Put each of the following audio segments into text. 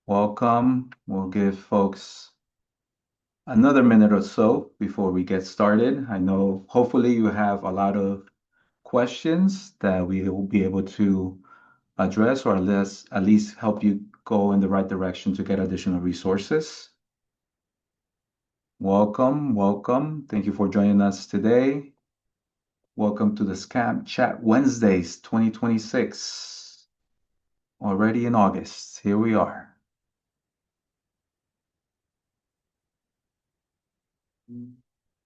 Welcome. We'll give folks another minute or so before we get started. I know hopefully you have a lot of questions that we will be able to address or at least help you go in the right direction to get additional resources. Welcome, welcome. Thank you for joining us today. Welcome to the Scam Chat Wednesdays 2026. Already in August. Here we are.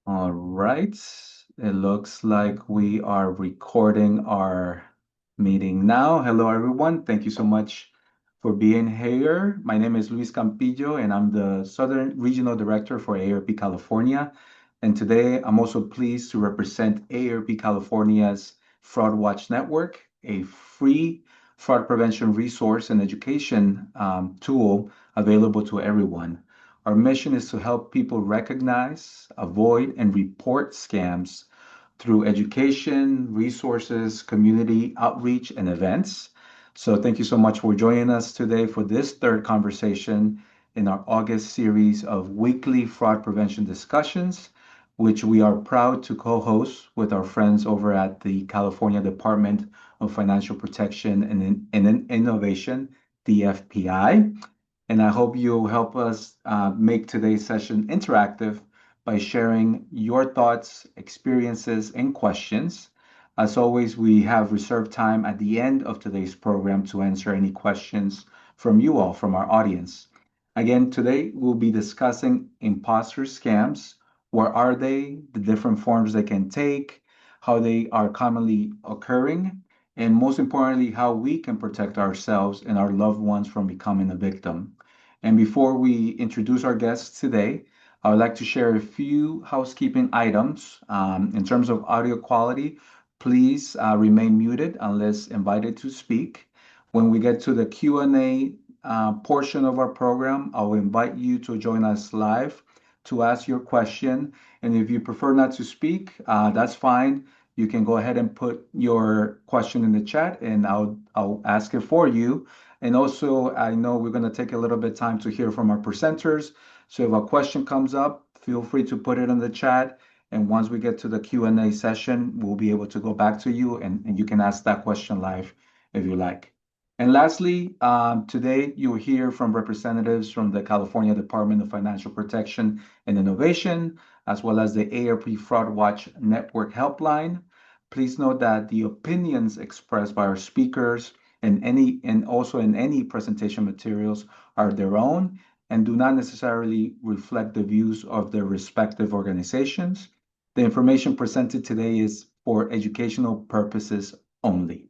All right. It looks like we are recording our meeting now. Hello, everyone. Thank you so much for being here. My name is Luis Campillo, and I'm the Southern Regional Director for AARP California. And today I'm also pleased to represent AARP California's Fraud Watch Network, a free fraud prevention resource and education tool available to everyone. Our mission is to help people recognize, avoid, and report scams through education, resources, community outreach, and events. So, thank you so much for joining us today for this third conversation in our August series of weekly fraud prevention discussions, which we are proud to co host with our friends over at the California Department of Financial Protection and Innovation, the FPI. And I hope you'll help us make today's session interactive by sharing your thoughts, experiences, and questions. As always, we have reserved time at the end of today's program to answer any questions from you all, from our audience. Again, today we'll be discussing imposter scams. What are they? The different forms they can take, how they are commonly occurring, and most importantly, how we can protect ourselves and our loved ones from becoming a victim. And before we introduce our guests today, I would like to share a few housekeeping items. In terms of audio quality, please remain muted unless invited to speak. When we get to the Q&A portion of our program, I'll invite you to join us live to ask your question. And if you prefer not to speak, that's fine. You can go ahead and put your question in the chat and I'll ask it for you. And also, I know we're going to take a little bit of time to hear from our presenters. So if a question comes up, feel free to put it in the chat. And once we get to the Q&A session, we'll be able to go back to you and you can ask that question live if you like. And lastly, today you'll hear from representatives from the California Department of Financial Protection and Innovation, as well as the AARP Fraud Watch Network Helpline. Please note that the opinions expressed by our speakers and also in any presentation materials are their own and do not necessarily reflect the views of their respective organizations. The information presented today is for educational purposes only.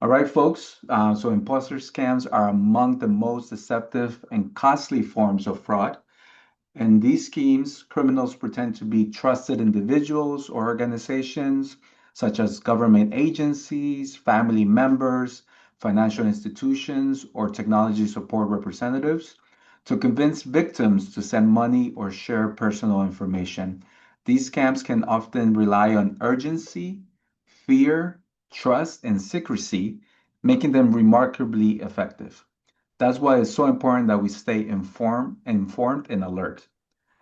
All right, folks. So imposter scams are among the most deceptive and costly forms of fraud. In these schemes, criminals pretend to be trusted individuals or organizations, such as government agencies, family members, financial institutions, or technology support representatives, to convince victims to send money or share personal information. These scams can often rely on urgency, fear, trust, and secrecy, making them remarkably effective. That's why it's so important that we stay informed and alert.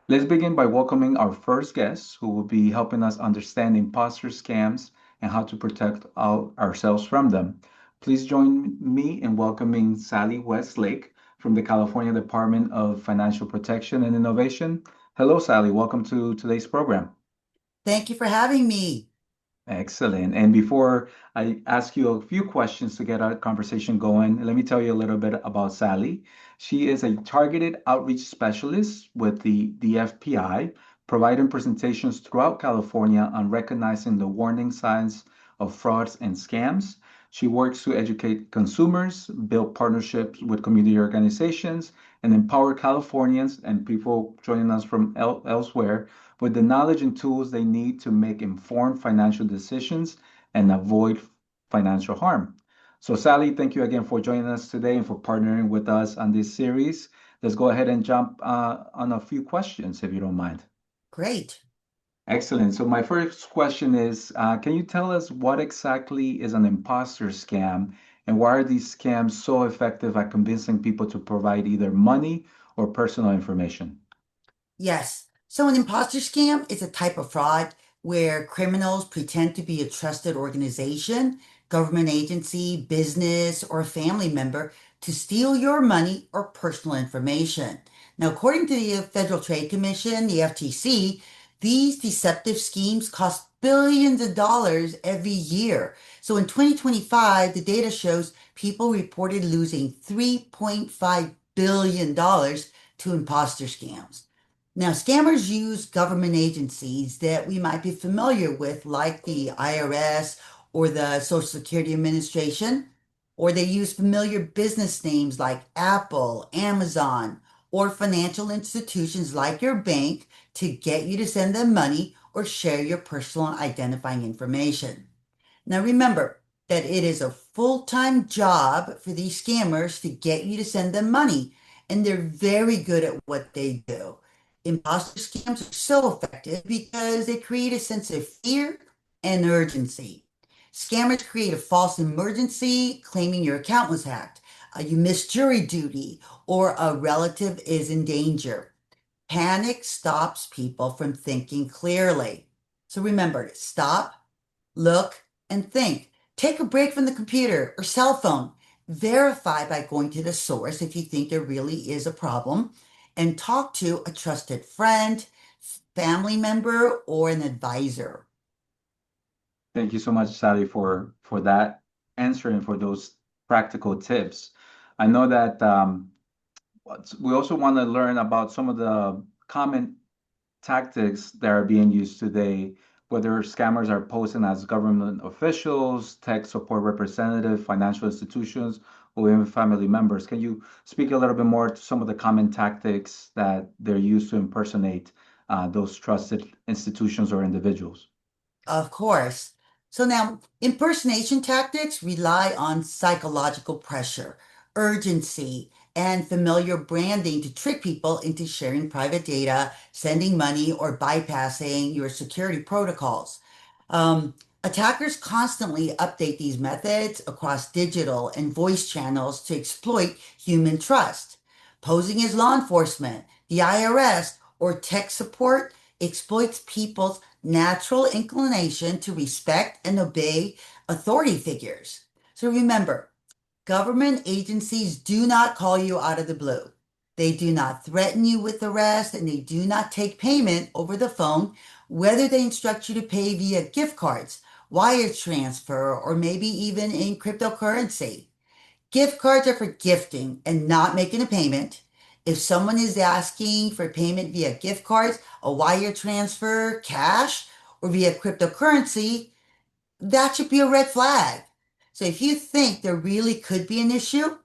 Let's begin by welcoming our first guest, who will be helping us understand imposter scams and how to protect ourselves from them. Please join me in welcoming Sally Westlake from the California Department of Financial Protection and Innovation. Hello, Sally. Welcome to today's program. Thank you for having me. Excellent. And before I ask you a few questions to get our conversation going, let me tell you a little bit about Sally. She is a targeted outreach specialist with the FPI, providing presentations throughout California on recognizing the warning signs of frauds and scams. She works to educate consumers, build partnerships with community organizations, and empower Californians and people joining us from elsewhere with the knowledge and tools they need to make informed financial decisions and avoid financial harm. So, Sally, thank you again for joining us today and for partnering with us on this series. Let's go ahead and jump on a few questions, if you don't mind. Great. Excellent. So, my first question is can you tell us what exactly is an imposter scam And why are these scams so effective at convincing people to provide either money or personal information? Yes. So an imposter scam is a type of fraud where criminals pretend to be a trusted organization, government agency, business, or a family member to steal your money or personal information. Now, according to the Federal Trade Commission, the FTC, these deceptive schemes cost billions of dollars every year. So in 2025, the data shows people reported losing $3.5 billion to imposter scams. Now, scammers use government agencies that we might be familiar with, like the IRS or the Social Security Administration, or they use familiar business names like Apple, Amazon, or financial institutions like your bank to get you to send them money or share your personal identifying information. Now remember that it is a full-time job for these scammers to get you to send them money, and they're very good at what they do. Imposter scams are so effective because they create a sense of fear and urgency. Scammers create a false emergency claiming your account was hacked, you missed jury duty, or a relative is in danger. Panic stops people from thinking clearly. So remember to stop, look, and think. Take a break from the computer or cell phone. Verify by going to the source if you think there really is a problem, and talk to a trusted friend, family member, or an advisor. Thank you so much, Sally, for that answer and for those practical tips. I know that we also want to learn about some of the common tactics that are being used today, whether scammers are posing as government officials, tech support representatives, financial institutions, or even family members. Can you speak a little bit more to some of the common tactics that they're used to impersonate those trusted institutions or individuals? Of course. So now, impersonation tactics rely on psychological pressure, urgency, and familiar branding to trick people into sharing private data, sending money, or bypassing your security protocols. Um, Attackers constantly update these methods across digital and voice channels to exploit human trust. Posing as law enforcement, the IRS, or tech support exploits people's natural inclination to respect and obey authority figures. So remember, government agencies do not call you out of the blue. They do not threaten you with arrest and they do not take payment over the phone, whether they instruct you to pay via gift cards, wire transfer, or maybe even in cryptocurrency. Gift cards are for gifting and not making a payment. If someone is asking for payment via gift cards, a wire transfer, cash, or via cryptocurrency, that should be a red flag. So if you think there really could be an issue,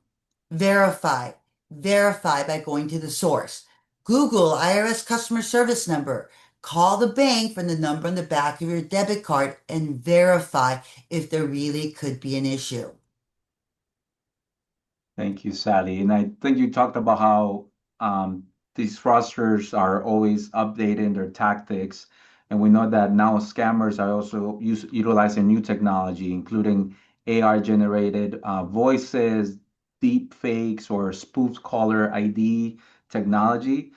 verify. Verify by going to the source. Google IRS customer service number. Call the bank from the number on the back of your debit card and verify if there really could be an issue. Thank you, Sally. And I think you talked about how these fraudsters are always updating their tactics. And we know that now scammers are also utilizing new technology, including AI generated voices, deep fakes, or spoofed caller ID technology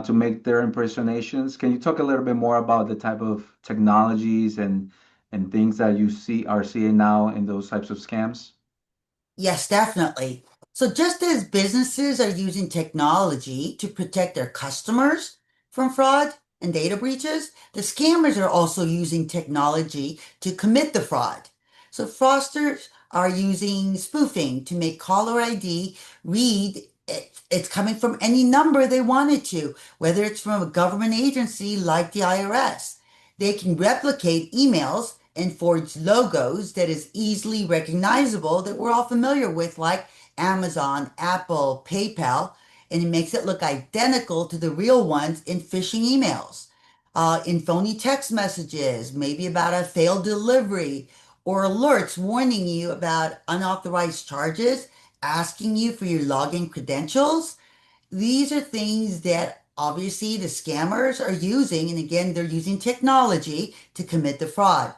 to make their impersonations. Can you talk a little bit more about the type of technologies and things that you are seeing now in those types of scams? Yes, definitely. So just as businesses are using technology to protect their customers from fraud and data breaches, the scammers are also using technology to commit the fraud. So fraudsters are using spoofing to make caller ID read it's coming from any number they wanted to, whether it's from a government agency like the IRS. They can replicate emails and forge logos that is easily recognizable that we're all familiar with, like Amazon, Apple, PayPal, and it makes it look identical to the real ones in phishing emails, in phony text messages, maybe about a failed delivery, or alerts warning you about unauthorized charges, asking you for your login credentials. These are things that obviously the scammers are using, and again, they're using technology to commit the fraud.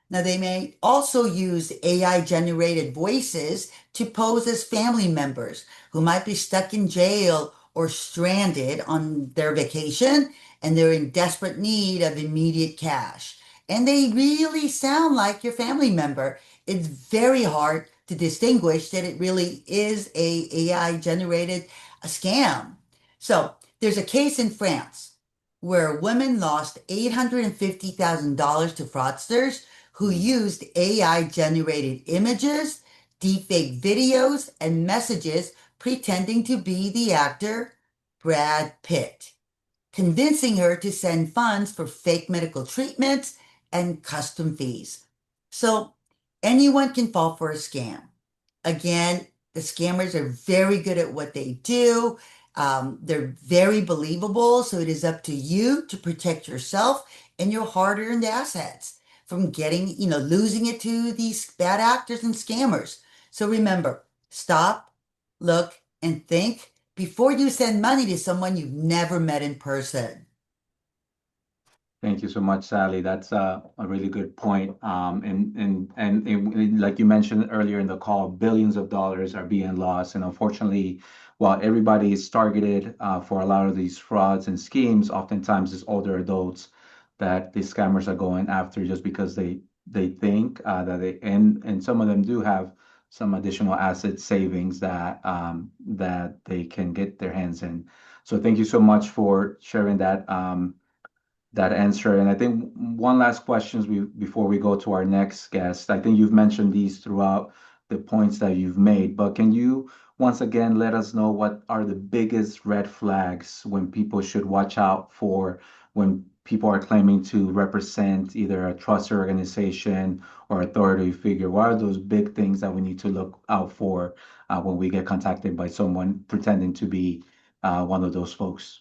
Now, they may also use AI generated voices to pose as family members who might be stuck in jail or stranded on their vacation and they're in desperate need of immediate cash. And they really sound like your family member. It's very hard to distinguish that it really is a AI generated a scam. So there's a case in France where women lost $850,000 to fraudsters who used AI generated images, deepfake videos, and messages pretending to be the actor Brad Pitt, convincing her to send funds for fake medical treatments and custom fees. So anyone can fall for a scam. Again, the scammers are very good at what they do. They're very believable. So it is up to you to protect yourself and your hard earned assets from getting, losing it to these bad actors and scammers. So remember, stop, look, and think before you send money to someone you've never met in person. Thank you so much, Sally. That's a really good point. Like you mentioned earlier in the call, billions of dollars are being lost. And unfortunately, while everybody is targeted for a lot of these frauds and schemes, oftentimes it's older adults that the scammers are going after just because they think that and some of them do have some additional asset savings that they can get their hands in. So thank you so much for sharing that answer. And I think one last question before we go to our next guest. I think you've mentioned these throughout the points that you've made, but can you once again let us know what are the biggest red flags when people should watch out for when people are claiming to represent either a trusted organization or authority figure? What are those big things that we need to look out for when we get contacted by someone pretending to be one of those folks?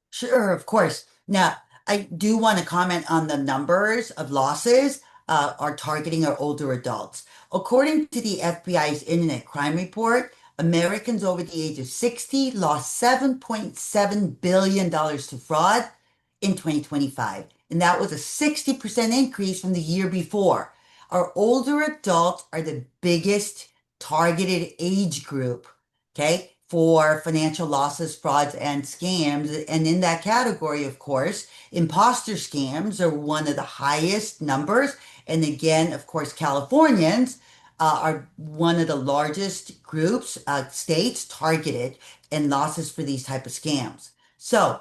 Sure, of course. Now, I do want to comment on the numbers of losses are targeting our older adults. According to the FBI's Internet Crime Report, Americans over the age of 60 lost $7.7 billion to fraud in 2025. And that was a 60% increase from the year before. Our older adults are the biggest targeted age group, okay, for financial losses, frauds, and scams. And in that category, of course, imposter scams are one of the highest numbers. And again, of course, Californians are one of the largest groups, states targeted in losses for these type of scams. So,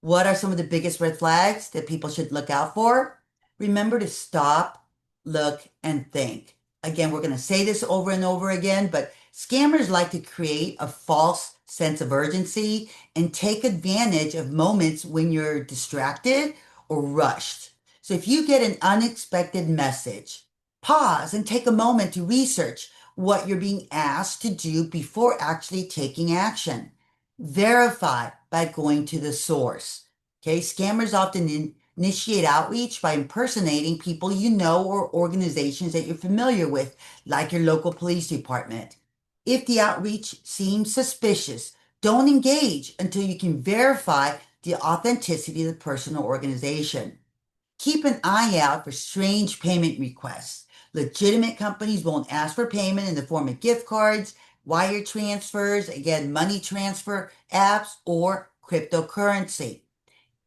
what are some of the biggest red flags that people should look out for? Remember to stop, look, and think. Again, we're going to say this over and over again, but scammers like to create a false sense of urgency and take advantage of moments when you're distracted or rushed. So if you get an unexpected message, pause and take a moment to research what you're being asked to do before actually taking action. Verify by going to the source. Okay, scammers often initiate outreach by impersonating people you know or organizations that you're familiar with, like your local police department. If the outreach seems suspicious, don't engage until you can verify the authenticity of the person or organization. Keep an eye out for strange payment requests. Legitimate companies won't ask for payment in the form of gift cards, wire transfers, again, money transfer apps, or cryptocurrency.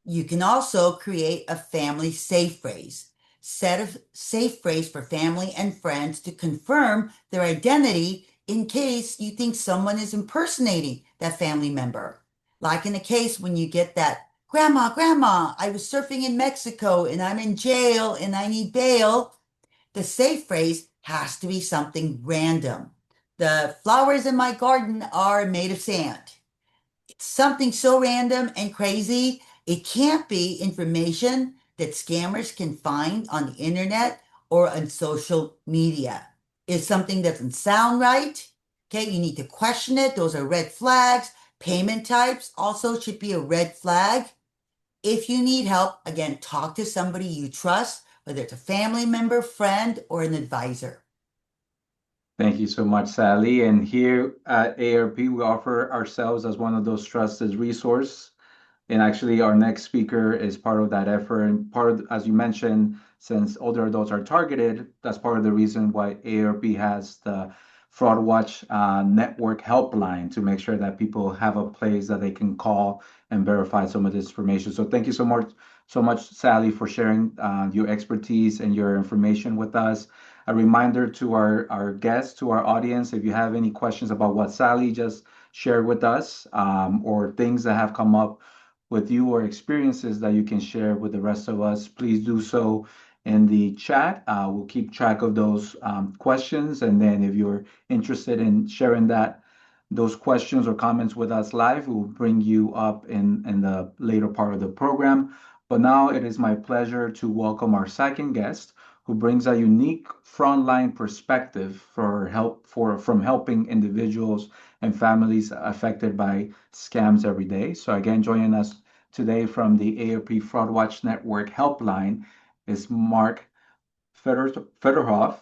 You can also create a family safe phrase. Set a safe phrase for family and friends to confirm their identity in case you think someone is impersonating that family member. Like in the case when you get that, Grandma, I was surfing in Mexico and I'm in jail and I need bail. The safe phrase has to be something random. The flowers in my garden are made of sand. It's something so random and crazy, it can't be information that scammers can find on the internet or on social media. It's something that doesn't sound right. Okay, you need to question it. Those are red flags. Payment types also should be a red flag. If you need help, again, talk to somebody you trust, whether it's a family member, friend, or an advisor. Thank you so much, Sally. And here at AARP, we offer ourselves as one of those trusted resource And actually, our next speaker is part of that effort. And part of, as you mentioned, since older adults are targeted, that's part of the reason why AARP has the Fraud Watch network helpline to make sure that people have a place that they can call and verify some of this information. So thank you so much, Sally, for sharing your expertise and your information with us. A reminder to our guests, to our audience, if you have any questions about what Sally just shared with us, or things that have come up with you or experiences that you can share with the rest of us, please do so in the chat. We'll keep track of those questions. And then if you're interested in sharing those questions or comments with us live, we'll bring you up in the later part of the program. But now it is my pleasure to welcome our second guest, who brings a unique frontline perspective from helping individuals and families affected by scams every day. So again, joining us today from the AARP Fraud Watch Network helpline is Mark Federhoff.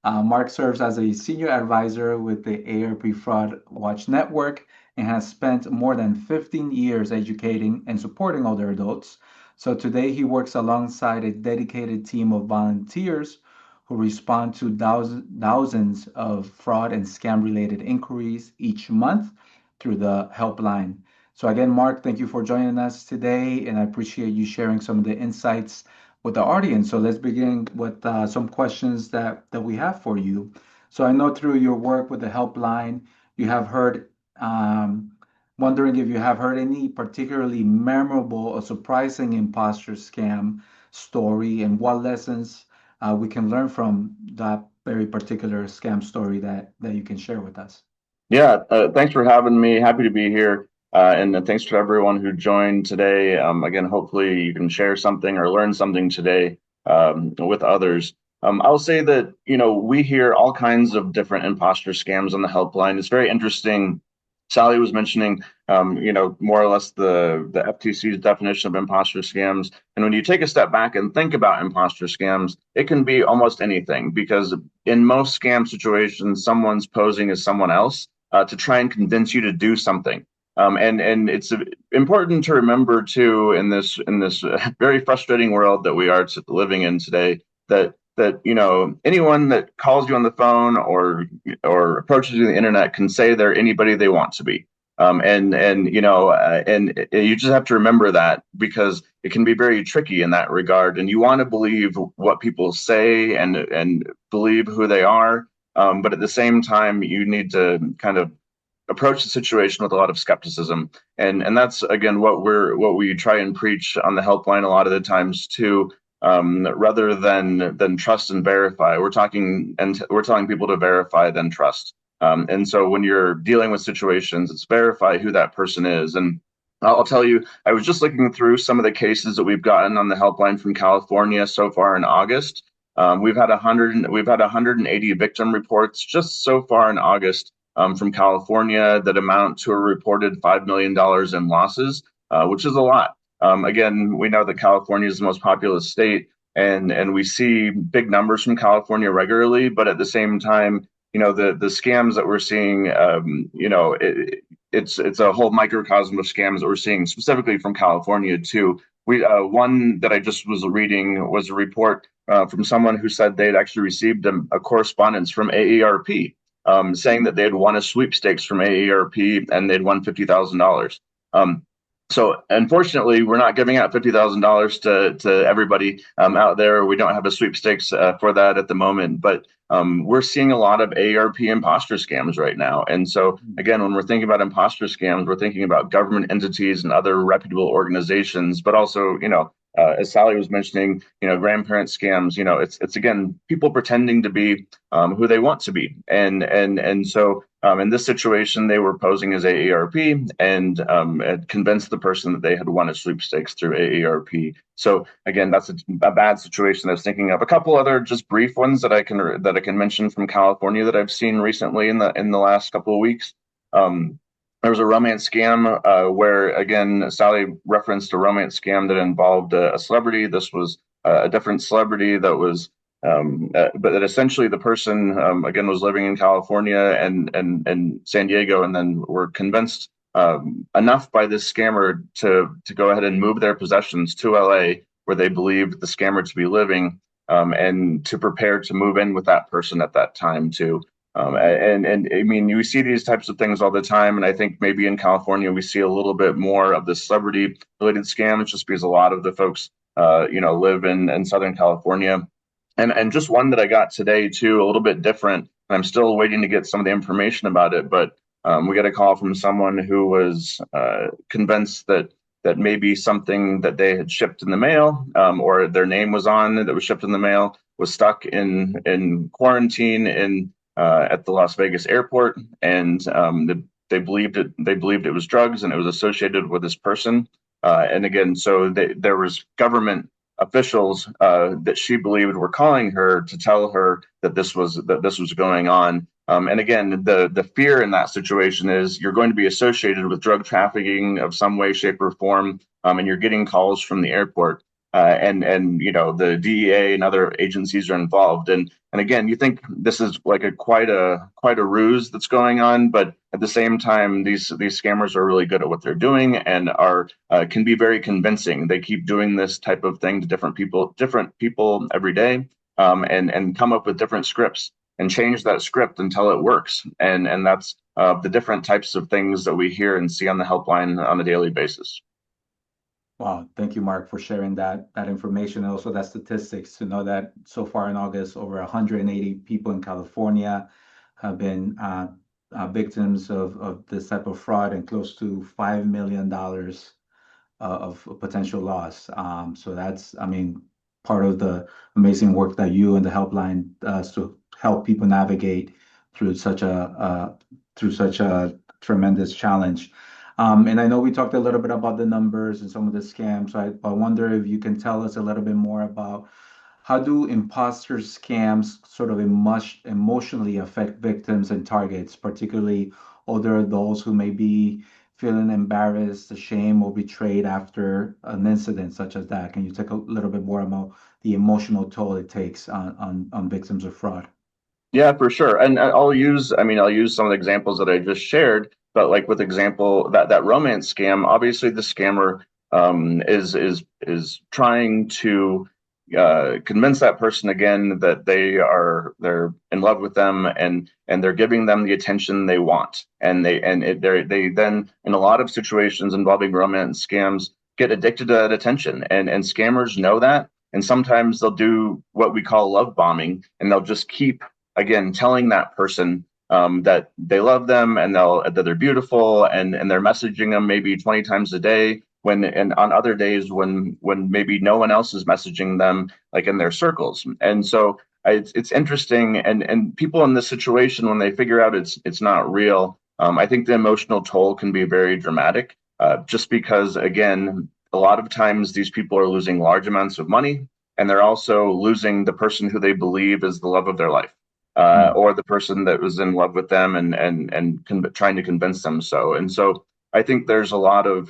Mark serves as a senior advisor with the AARP Fraud Watch Network and has spent more than 15 years educating and supporting older adults. So today he works alongside a dedicated team of volunteers who respond to thousands of fraud and scam related inquiries each month through the helpline. So again, Mark, thank you for joining us today, and I appreciate you sharing some of the insights with the audience. So let's begin with some questions that we have for you. So I know through your work with the helpline, you have heard, um, wondering if you have heard any particularly memorable or surprising imposter scam story, and what lessons we can learn from that very particular scam story that you can share with us. Yeah, thanks for having me. Happy to be here. And thanks to everyone who joined today. Again, hopefully you can share something or learn something today with others. I'll say that, we hear all kinds of different imposter scams on the helpline. It's very interesting. Sally was mentioning, more or less the FTC's definition of imposter scams. And when you take a step back and think about imposter scams, it can be almost anything, because in most scam situations, someone's posing as someone else to try and convince you to do something. And it's important to remember too, in this very frustrating world that we are living in today, that anyone that calls you on the phone or approaches you on the internet can say they're anybody they want to be. And you just have to remember that, because it can be very tricky in that regard. And you want to believe what people say and believe who they are. But at the same time, you need to kind of approach the situation with a lot of skepticism, and that's again what we try and preach on the helpline a lot of the times too. Rather than trust and verify, we're telling people to verify then trust. And so when you're dealing with situations, it's verify who that person is. And I'll tell you, I was just looking through some of the cases that we've gotten on the helpline from California so far in August. We've had 180 victim reports just so far in August from California that amount to a reported $5 million in losses, which is a lot. Again, we know that California is the most populous state, and we see big numbers from California regularly. But at the same time, the scams that we're seeing, it's a whole microcosm of scams that we're seeing specifically from California too. One that I just was reading was a report from someone who said they'd actually received a correspondence from AARP saying that they had won a sweepstakes from AARP and they'd won $50,000. So unfortunately, we're not giving out $50,000 to everybody out there. We don't have a sweepstakes for that at the moment, but we're seeing a lot of AARP imposter scams right now. And so again, when we're thinking about imposter scams, we're thinking about government entities and other reputable organizations, but also, as Sally was mentioning, grandparent scams. It's again people pretending to be who they want to be, and so in this situation, they were posing as AARP and had convinced the person that they had won a sweepstakes through AARP. So again, that's a bad situation. I was thinking of a couple other just brief ones that I can mention from California that I've seen recently in the last couple of weeks. There was a romance scam where, again, Sally referenced a romance scam that involved a celebrity. This was a different celebrity that was, but that essentially the person, again, was living in California and San Diego, and then were convinced enough by this scammer to go ahead and move their possessions to LA, where they believed the scammer to be living, and to prepare to move in with that person at that time too. And I mean, you see these types of things all the time, and I think maybe in California we see a little bit more of the celebrity-related scams, just because a lot of the folks, live in Southern California. And just one that I got today too, a little bit different. And I'm still waiting to get some of the information about it, but we got a call from someone who was convinced that maybe something that they had shipped in the mail, or their name was on that was shipped in the mail, was stuck in quarantine in at the Las Vegas airport, and they believed it was drugs, and it was associated with this person. And again, so there was government officials that she believed were calling her to tell her that this was going on. And again, the fear in that situation is you're going to be associated with drug trafficking of some way, shape, or form, and you're getting calls from the airport. And the DEA and other agencies are involved, and again, you think this is like quite a ruse that's going on, but at the same time, these scammers are really good at what they're doing, and are can be very convincing. They keep doing this type of thing to different people every day, and come up with different scripts and change that script until it works. And that's the different types of things that we hear and see on the helpline on a daily basis. Wow, thank you, Mark, for sharing that information and also that statistics to know that so far in August, over 180 people in California have been victims of this type of fraud, and close to $5 million of potential loss. So that's, I mean, part of the amazing work that you and the helpline does to help people navigate through such a tremendous challenge. And I know we talked a little bit about the numbers and some of the scams. So I wonder if you can tell us a little bit more about how do imposter scams sort of emotionally affect victims and targets, particularly older adults who may be feeling embarrassed, ashamed, or betrayed after an incident such as that? Can you talk a little bit more about the emotional toll it takes on victims of fraud? Yeah, for sure. And I'll use some of the examples that I just shared, but like with example that romance scam, obviously the scammer is trying to convince that person again that they're in love with them, and they're giving them the attention they want, and they then in a lot of situations involving romance scams get addicted to that attention, and scammers know that, and sometimes they'll do what we call love bombing, and they'll just keep again telling that person that they love them, and that they're beautiful, and they're messaging them maybe 20 times a day, and on other days when maybe no one else is messaging them, like in their circles. And so it's interesting, and people in this situation, when they figure out it's not real, I think the emotional toll can be very dramatic, just because again, a lot of times these people are losing large amounts of money, and they're also losing the person who they believe is the love of their life, Mm. or the person that was in love with them, and trying to convince them so. And so I think there's a lot of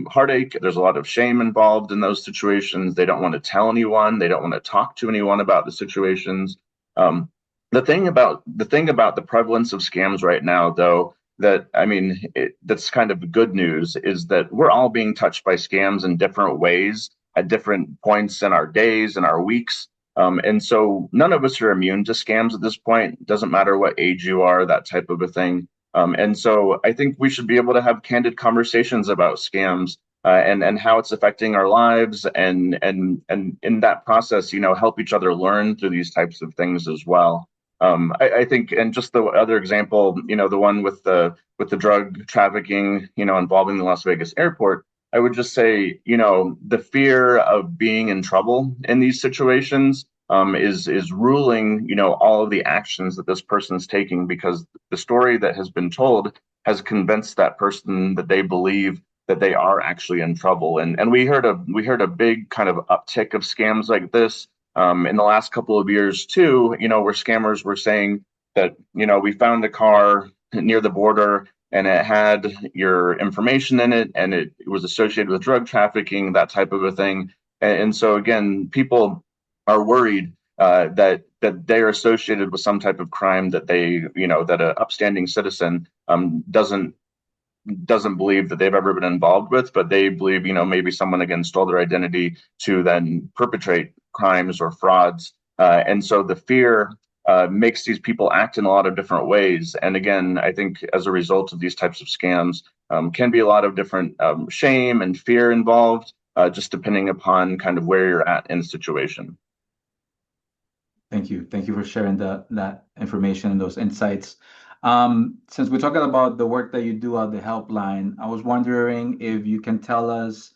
heartache. There's a lot of shame involved in those situations. They don't want to tell anyone. They don't want to talk to anyone about the situations. Um, the thing about the prevalence of scams right now, though, that I mean, that's kind of good news, is that we're all being touched by scams in different ways at different points in our days and our weeks. And so none of us are immune to scams at this point. It doesn't matter what age you are, that type of a thing. And so I think we should be able to have candid conversations about scams, and how it's affecting our lives, and in that process, help each other learn through these types of things as well. I think, and just the other example, the one with the drug trafficking, involving the Las Vegas airport. I would just say, the fear of being in trouble in these situations is ruling, all of the actions that this person's taking, because the story that has been told has convinced that person that they believe that they are actually in trouble. And we heard a big kind of uptick of scams like this in the last couple of years too, where scammers were saying that, we found a car near the border, and it had your information in it, and it was associated with drug trafficking, that type of a thing. And so again, people are worried that they are associated with some type of crime that that an upstanding citizen doesn't doesn't believe that they've ever been involved with, but they believe, maybe someone again stole their identity to then perpetrate crimes or frauds. And so the fear makes these people act in a lot of different ways. And again, I think as a result of these types of scams, can be a lot of different shame and fear involved, just depending upon kind of where you're at in the situation. Thank you. Thank you for sharing that information and those insights. Since we're talking about the work that you do at the helpline, I was wondering if you can tell us,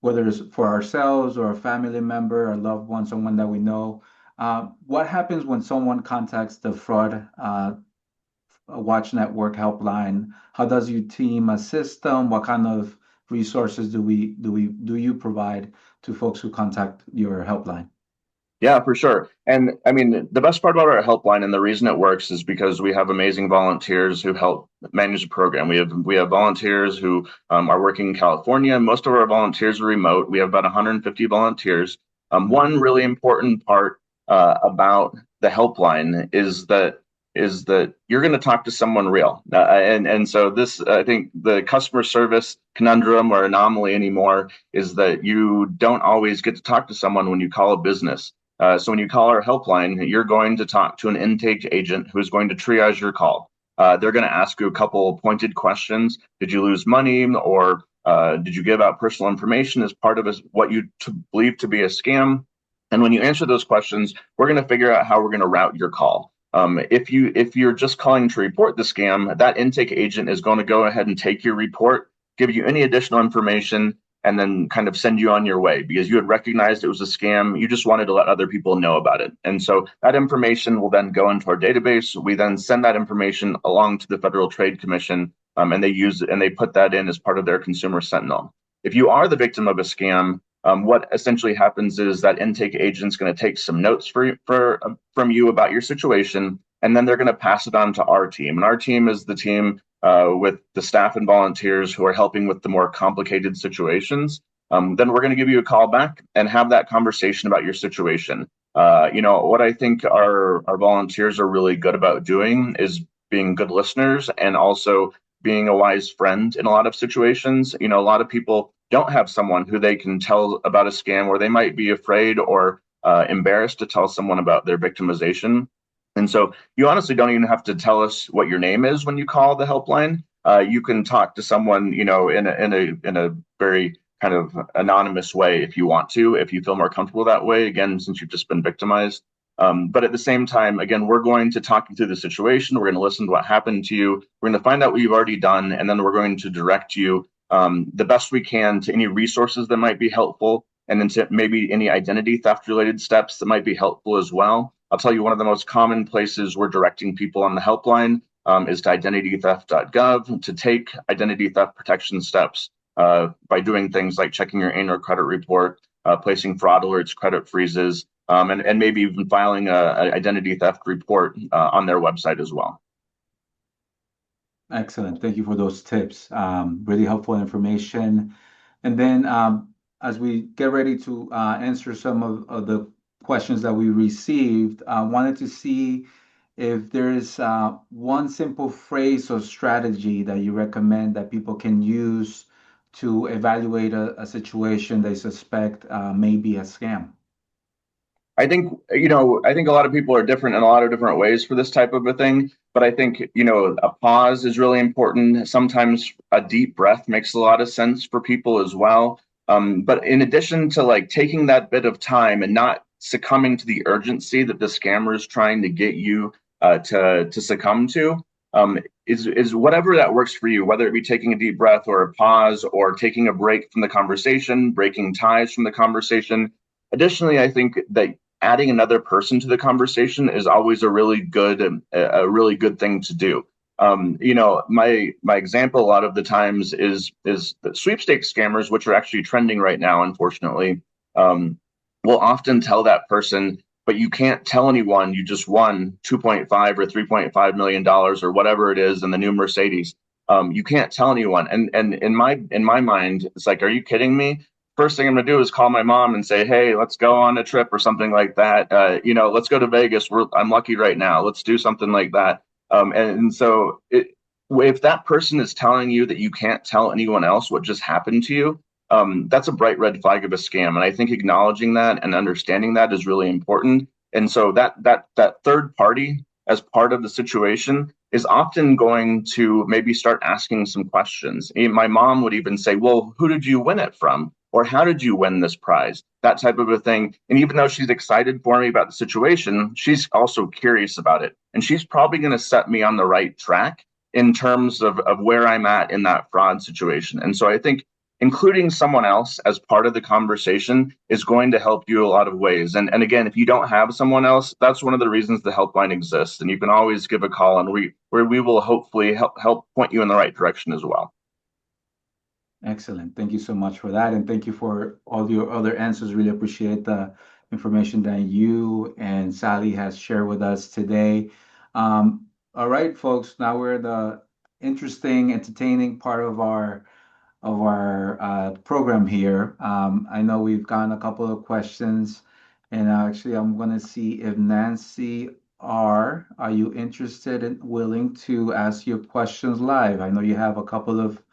whether it's for ourselves or a family member, a loved one, someone that we know, what happens when someone contacts the fraud watch network helpline? How does your team assist them? What kind of resources do you provide to folks who contact your helpline? Yeah, for sure. And I mean, the best part about our helpline and the reason it works is because we have amazing volunteers who help manage the program. We have volunteers who are working in California. Most of our volunteers are remote. We have about 150 volunteers. One really important part about the helpline is that you're going to talk to someone real. And so this, I think the customer service conundrum or anomaly anymore is that you don't always get to talk to someone when you call a business. So when you call our helpline, you're going to talk to an intake agent who's going to triage your call. They're going to ask you a couple pointed questions. Did you lose money, or did you give out personal information as part of what you believe to be a scam? And when you answer those questions, we're going to figure out how we're going to route your call. If you're just calling to report the scam, that intake agent is going to go ahead and take your report, give you any additional information, and then kind of send you on your way because you had recognized it was a scam. You just wanted to let other people know about it. And so that information will then go into our database. We then send that information along to the Federal Trade Commission, and they use it and they put that in as part of their Consumer Sentinel. If you are the victim of a scam, what essentially happens is that intake agent's going to take some notes from you about your situation, and then they're going to pass it on to our team. And our team is the team with the staff and volunteers who are helping with the more complicated situations. Then we're going to give you a call back and have that conversation about your situation. What I think our volunteers are really good about doing is being good listeners and also being a wise friend in a lot of situations. A lot of people don't have someone who they can tell about a scam, or they might be afraid or embarrassed to tell someone about their victimization. And so you honestly don't even have to tell us what your name is when you call the helpline. You can talk to someone, in a very kind of anonymous way if you want to, if you feel more comfortable that way. Again, since you've just been victimized. But at the same time, again, we're going to talk you through the situation. We're going to listen to what happened to you. We're going to find out what you've already done, and then we're going to direct you the best we can to any resources that might be helpful, and then to maybe any identity theft related steps that might be helpful as well. I'll tell you one of the most common places we're directing people on the helpline is to identitytheft.gov to take identity theft protection steps by doing things like checking your annual credit report, placing fraud alerts, credit freezes, and maybe even filing an identity theft report on their website as well. Excellent. Thank you for those tips. Really helpful information. And then as we get ready to answer some of the questions that we received, I wanted to see if there is one simple phrase or strategy that you recommend that people can use to evaluate a situation they suspect may be a scam. I think a lot of people are different in a lot of different ways for this type of a thing. But I think, a pause is really important. Sometimes a deep breath makes a lot of sense for people as well. But in addition to like taking that bit of time and not succumbing to the urgency that the scammer is trying to get you to succumb to, is whatever that works for you, whether it be taking a deep breath or a pause or taking a break from the conversation, breaking ties from the conversation. Additionally, I think that adding another person to the conversation is always a really good thing to do. My example a lot of the times is the sweepstakes scammers, which are actually trending right now, unfortunately, will often tell that person, but you can't tell anyone you just won 2.5 or 3.5 million dollars or whatever it is in the new Mercedes. You can't tell anyone, and in my mind, it's like, are you kidding me? First thing I'm going to do is call my mom and say, hey, let's go on a trip or something like that. Let's go to Vegas. I'm lucky right now. Let's do something like that. And so if that person is telling you that you can't tell anyone else what just happened to you, that's a bright red flag of a scam. And I think acknowledging that and understanding that is really important. And so that third party as part of the situation is often going to maybe start asking some questions. My mom would even say, well, who did you win it from? Or how did you win this prize? That type of a thing. And even though she's excited for me about the situation, she's also curious about it. And she's probably going to set me on the right track in terms of where I'm at in that fraud situation. And so I think including someone else as part of the conversation is going to help you a lot of ways. And again, if you don't have someone else, that's one of the reasons the helpline exists. And you can always give a call, and we will hopefully help point you in the right direction as well. Excellent. Thank you so much for that. And thank you for all your other answers. Really appreciate the information that you and Sally has shared with us today. All right, folks, now we're the interesting, entertaining part of our program here. I know we've gotten a couple of questions, and actually, I'm going to see if Nancy R, are you interested and willing to ask your questions live? I know you have a couple of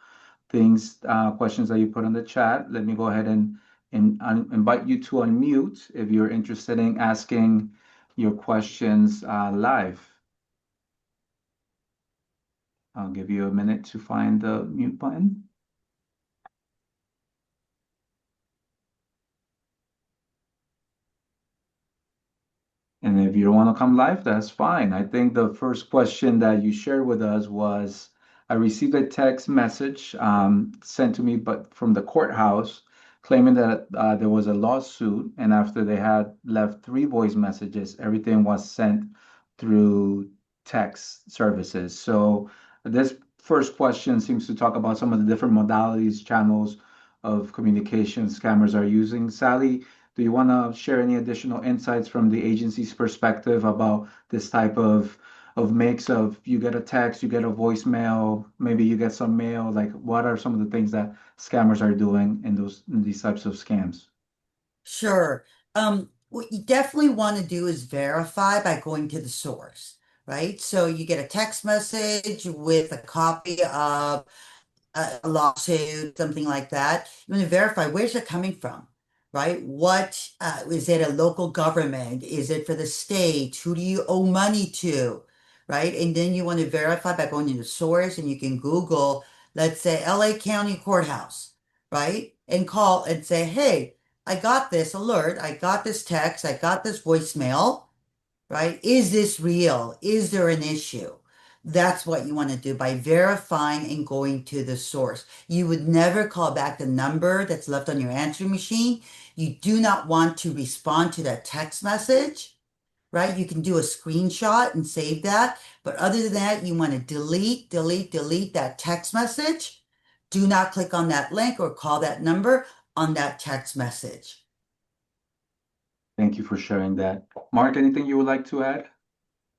questions that you put in the chat. Let me go ahead and invite you to unmute if you're interested in asking your questions live. I'll give you a minute to find the mute button. And if you don't want to come live, that's fine. I think the first question that you shared with us was, I received a text message sent to me, but from the courthouse, claiming that there was a lawsuit, and after they had left 3 voice messages, everything was sent through text services. So this first question seems to talk about some of the different modalities, channels of communication scammers are using. Sally, do you want to share any additional insights from the agency's perspective about this type of mix of, you get a text, you get a voicemail, maybe you get some mail? Like, what are some of the things that scammers are doing in these types of scams? Sure. What you definitely want to do is verify by going to the source, right? So you get a text message with a copy of a lawsuit, something like that. You want to verify, where's it coming from, right? What is it, a local government? Is it for the state? Who do you owe money to, right? And then you want to verify by going to the source, and you can Google, let's say, LA County Courthouse, right? And call and say, hey, I got this alert, I got this text, I got this voicemail, right? Is this real? Is there an issue? That's what you want to do by verifying and going to the source. You would never call back the number that's left on your answering machine. You do not want to respond to that text message, right? You can do a screenshot and save that. But other than that, you want to delete that text message. Do not click on that link or call that number on that text message. Thank you for sharing that. Mark, anything you would like to add?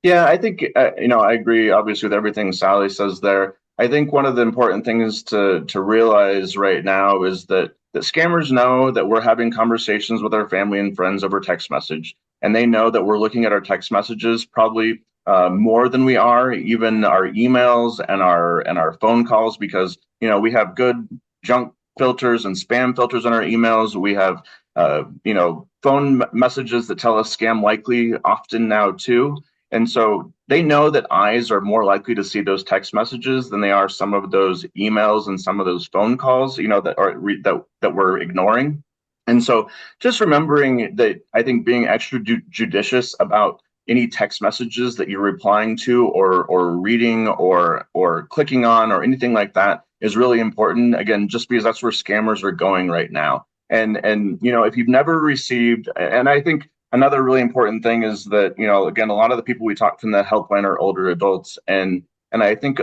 Yeah, I think I agree obviously with everything Sally says there. I think one of the important things to realize right now is that scammers know that we're having conversations with our family and friends over text message, and they know that we're looking at our text messages probably more than we are even our emails and our phone calls, because we have good junk filters and spam filters on our emails. We have phone messages that tell us scam likely often now too. And so they know that eyes are more likely to see those text messages than they are some of those emails and some of those phone calls, that we're ignoring. And so just remembering that, I think being extra judicious about any text messages that you're replying to or reading or clicking on or anything like that is really important. Again, just because that's where scammers are going right now. And if you've never received, and I think another really important thing is that, again, a lot of the people we talk to in the helpline are older adults. And I think,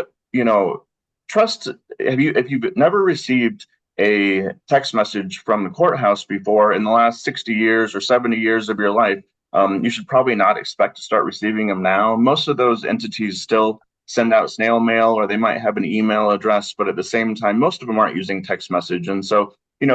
trust, if you've never received a text message from the courthouse before in the last 60 years or 70 years of your life, you should probably not expect to start receiving them now. Most of those entities still send out snail mail, or they might have an email address, but at the same time, most of them aren't using text message. And so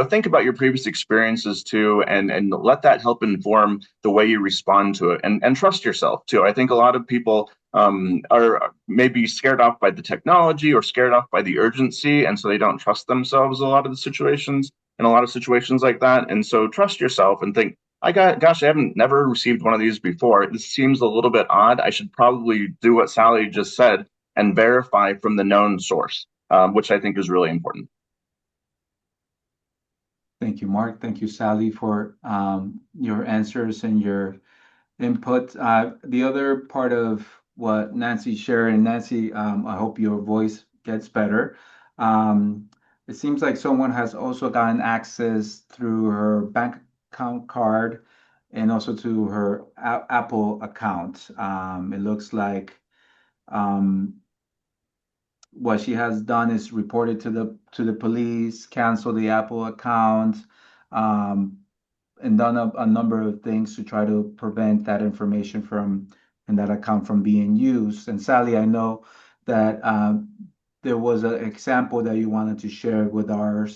think about your previous experiences too, and let that help inform the way you respond to it, and trust yourself too. I think a lot of people are maybe scared off by the technology or scared off by the urgency, and so they don't trust themselves a lot of the situations in a lot of situations like that. And so trust yourself and think, gosh, I haven't never received one of these before. This seems a little bit odd. I should probably do what Sally just said and verify from the known source, which I think is really important. Thank you, Mark. Thank you, Sally, for your answers and your input. The other part of what Nancy shared, and Nancy, I hope your voice gets better. Um, it seems like someone has also gotten access through her bank account card and also to her Apple account. It looks like um, what she has done is reported to the police, cancel the Apple account, um, and done a number of things to try to prevent that information from and that account from being used. And Sally, I know that there was an example that you wanted to share with our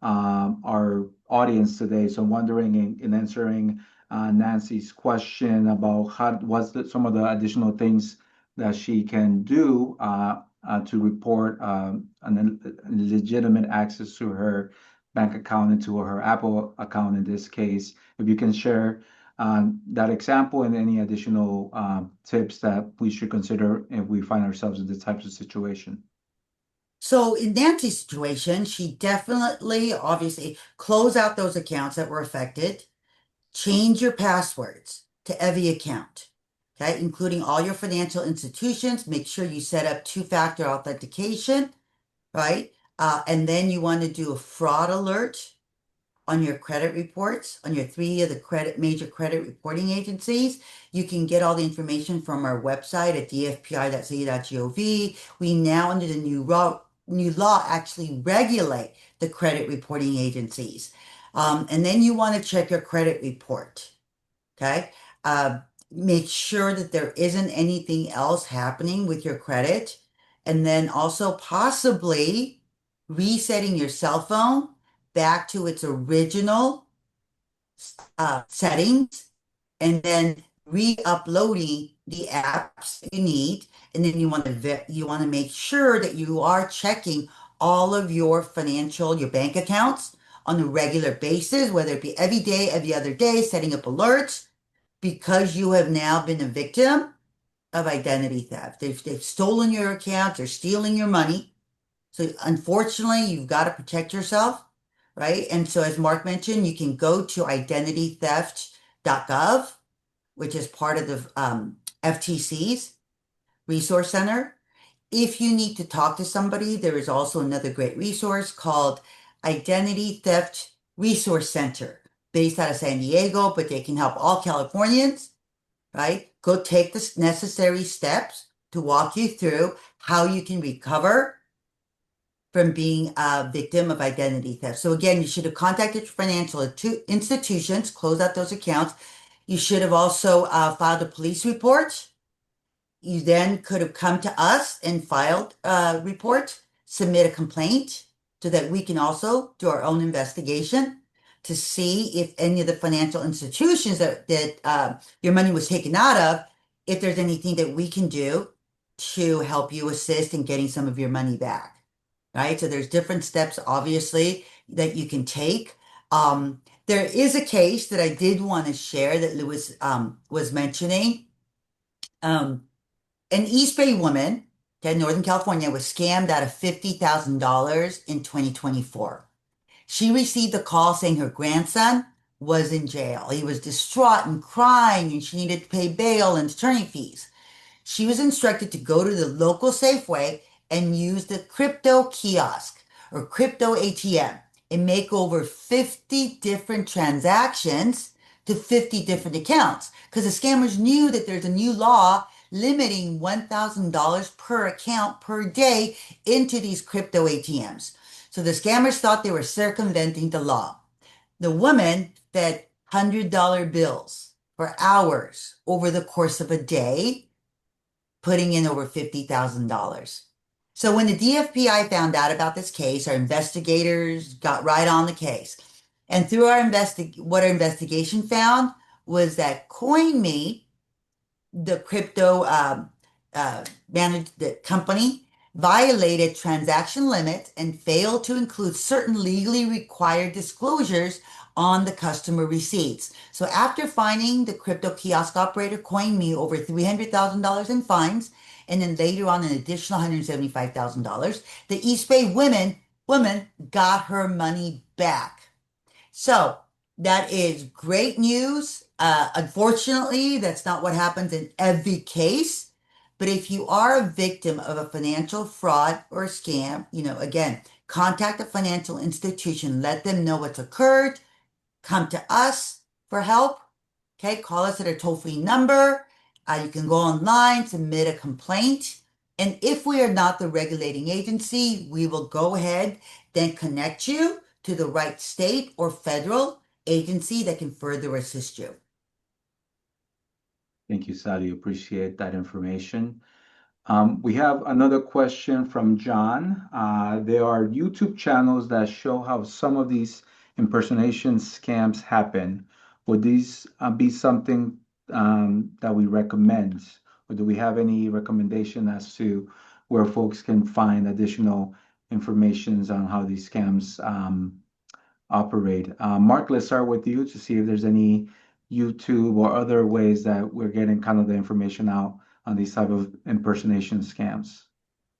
audience today. So I'm wondering in answering Nancy's question about some of the additional things that she can do to report legitimate access to her bank account and to her Apple account in this case. If you can share that example and any additional tips that we should consider if we find ourselves in this type of situation. So in Nancy's situation, she definitely, obviously, close out those accounts that were affected, change your passwords to every account, okay, including all your financial institutions. Make sure you set up two-factor authentication, right? And then you want to do a fraud alert on your credit reports, on your three of the major credit reporting agencies. You can get all the information from our website at dfpi.ca.gov. We now, under the new law, actually regulate the credit reporting agencies. And then you want to check your credit report, okay? Make sure that there isn't anything else happening with your credit. And then also possibly resetting your cell phone back to its original settings, and then re-uploading the apps you need. And then you want to make sure that you are checking all of your your bank accounts on a regular basis, whether it be every day, every other day, setting up alerts, because you have now been a victim of identity theft. They've stolen your account, they're stealing your money. So unfortunately, you've got to protect yourself, right? And so as Mark mentioned, you can go to identitytheft.gov, which is part of the FTC's Resource Center. If you need to talk to somebody, there is also another great resource called Identity Theft Resource Center, based out of San Diego, but they can help all Californians, right? Go take the necessary steps to walk you through how you can recover from being a victim of identity theft. So again, you should have contacted your financial institutions, close out those accounts. You should have also filed a police report. You then could have come to us and filed a report, submit a complaint so that we can also do our own investigation to see if any of the financial institutions that your money was taken out of, if there's anything that we can do to help you assist in getting some of your money back. Right? So there's different steps, obviously, that you can take. There is a case that I did want to share that Lewis was mentioning. An East Bay woman, okay, Northern California, was scammed out of $50,000 in 2024. She received a call saying her grandson was in jail. He was distraught and crying, and she needed to pay bail and attorney fees. She was instructed to go to the local Safeway and use the crypto kiosk or crypto ATM and make over 50 different transactions to 50 different accounts, because the scammers knew that there's a new law limiting $1,000 per account per day into these crypto ATMs. So the scammers thought they were circumventing the law. The woman fed $100 bills for hours over the course of a day, putting in over $50,000. So when the DFPI found out about this case, our investigators got right on the case. And through what our investigation found was that CoinMe, the crypto managed the company, violated transaction limits and failed to include certain legally required disclosures on the customer receipts. So after fining the crypto kiosk operator CoinMe over $300,000 in fines, and then later on an additional $175,000, the East Bay woman got her money back. So that is great news. Unfortunately, that's not what happens in every case. But if you are a victim of a financial fraud or scam, again, contact a financial institution, let them know what's occurred, come to us for help. Okay, call us at our toll-free number. You can go online, submit a complaint. And if we are not the regulating agency, we will go ahead, then connect you to the right state or federal agency that can further assist you. Thank you, Sally. Appreciate that information. We have another question from John. There are YouTube channels that show how some of these impersonation scams happen. Would these be something that we recommend? Or do we have any recommendation as to where folks can find additional informations on how these scams operate? Mark, let's start with you to see if there's any YouTube or other ways that we're getting kind of the information out on these type of impersonation scams.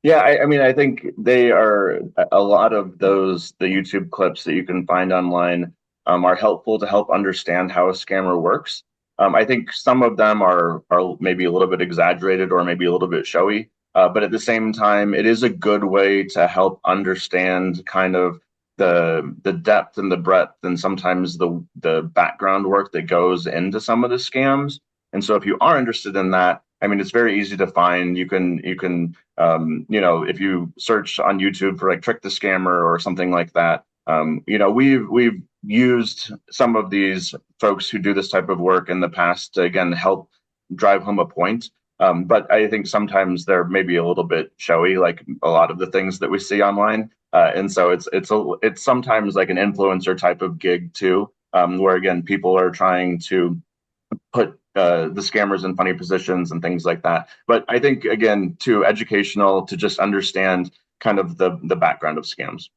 Yeah, I mean, I think they are a lot of the YouTube clips that you can find online are helpful to help understand how a scammer works. I think some of them are maybe a little bit exaggerated or maybe a little bit showy, but at the same time, it is a good way to help understand kind of the depth and the breadth and sometimes the background work that goes into some of the scams. And so, if you are interested in that, I mean, it's very easy to find. You can if you search on YouTube for like Trick the Scammer or something like that, we've used some of these folks who do this type of work in the past to again help drive home a point. But I think sometimes they're maybe a little bit showy, like a lot of the things that we see online. And so it's sometimes like an influencer type of gig too, where again people are trying to put the scammers in funny positions and things like that. But I think again, too educational to just understand kind of the background of scams.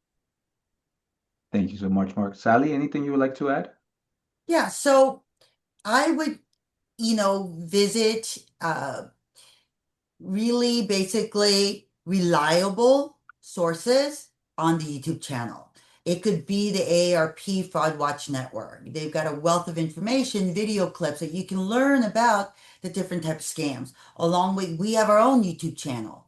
Thank you so much, Mark. Sally, anything you would like to add? Yeah, so I would, visit really basically reliable sources on the YouTube channel. It could be the AARP Fraud Watch Network. They've got a wealth of information, video clips that you can learn about the different types of scams. Along with, we have our own YouTube channel.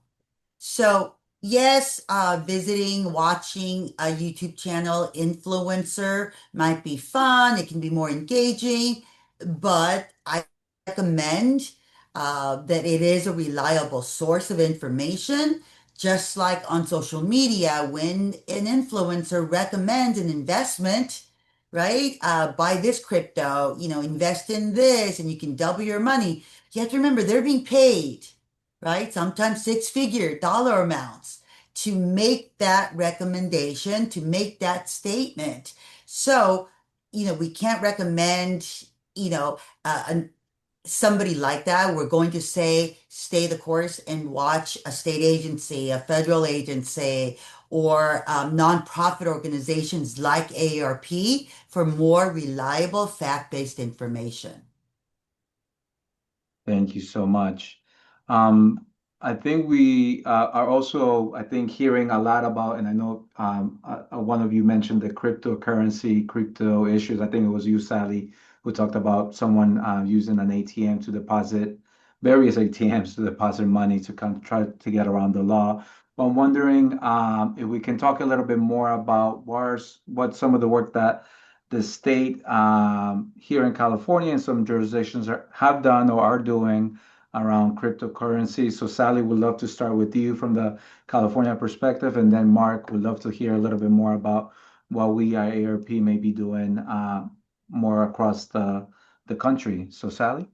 So, yes, visiting, watching a YouTube channel influencer might be fun. It can be more engaging, but I recommend that it is a reliable source of information. Just like on social media, when an influencer recommends an investment, right? Buy this crypto, invest in this, and you can double your money. You have to remember they're being paid, right? Sometimes six-figure dollar amounts to make that recommendation, to make that statement. So, we can't recommend, somebody like that. We're going to say stay the course and watch a state agency, a federal agency, or nonprofit organizations like AARP for more reliable fact-based information. Thank you so much. Um, I think we are also, I think, hearing a lot about, and I know one of you mentioned the cryptocurrency, crypto issues. I think it was you, Sally, who talked about someone using an ATM to deposit, various ATMs to deposit money to kind of try to get around the law. But I'm wondering if we can talk a little bit more about what some of the work that the state here in California and some jurisdictions have done or are doing around cryptocurrency. So Sally, would love to start with you from the California perspective, and then Mark would love to hear a little bit more about what we at AARP may be doing more across the country. So Sally?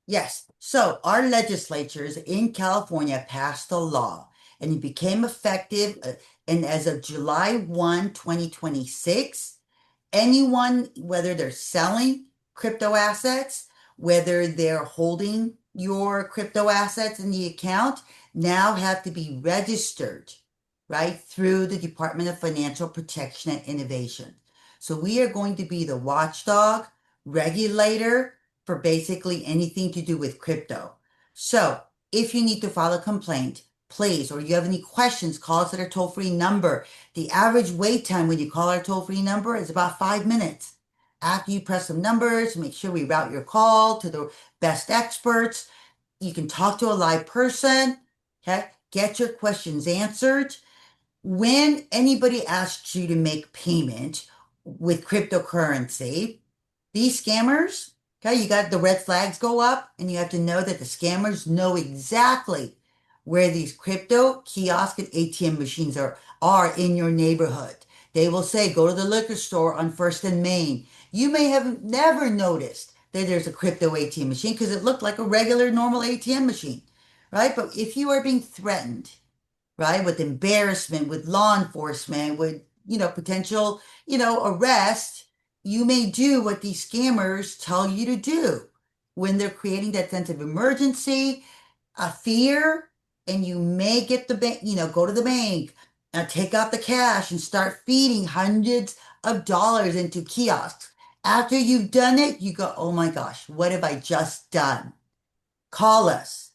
Yes. So our legislatures in California passed a law and it became effective. And as of July 1, 2026, anyone, whether they're selling crypto assets, whether they're holding your crypto assets in the account, now have to be registered, right, through the Department of Financial Protection and Innovation. So we are going to be the watchdog regulator for basically anything to do with crypto. So if you need to file a complaint, please, or you have any questions, call us at our toll-free number. The average wait time when you call our toll-free number is about 5 minutes. After you press some numbers, make sure we route your call to the best experts. You can talk to a live person, okay? Get your questions answered. When anybody asks you to make payment with cryptocurrency, these scammers, okay, you got the red flags go up, and you have to know that the scammers know exactly where these crypto kiosk and ATM machines are in your neighborhood. They will say, go to the liquor store on First and Main. You may have never noticed that there's a crypto ATM machine because it looked like a regular normal ATM machine, right? But if you are being threatened, right, with embarrassment, with law enforcement, with, potential, arrest, you may do what these scammers tell you to do when they're creating that sense of emergency, a fear, and you may get the bank, go to the bank, take out the cash and start feeding hundreds of dollars into kiosks. After you've done it, you go, oh my gosh, what have I just done? Call us.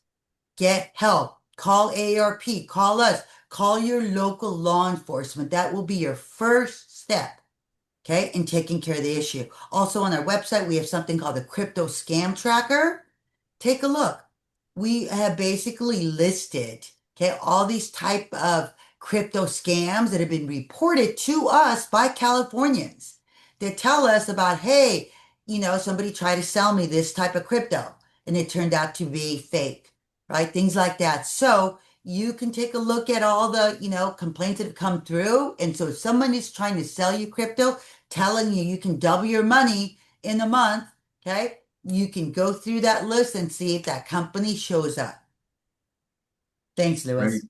Get help. Call AARP. Call us. Call your local law enforcement. That will be your first step, okay, in taking care of the issue. Also, on our website, we have something called the Crypto Scam Tracker. Take a look. We have basically listed, okay, all these type of crypto scams that have been reported to us by Californians that tell us about, hey, somebody tried to sell me this type of crypto and it turned out to be fake, right? Things like that. So you can take a look at all the, complaints that have come through. And so if someone is trying to sell you crypto, telling you can double your money in a month, okay, you can go through that list and see if that company shows up. Thanks, Great. Lewis.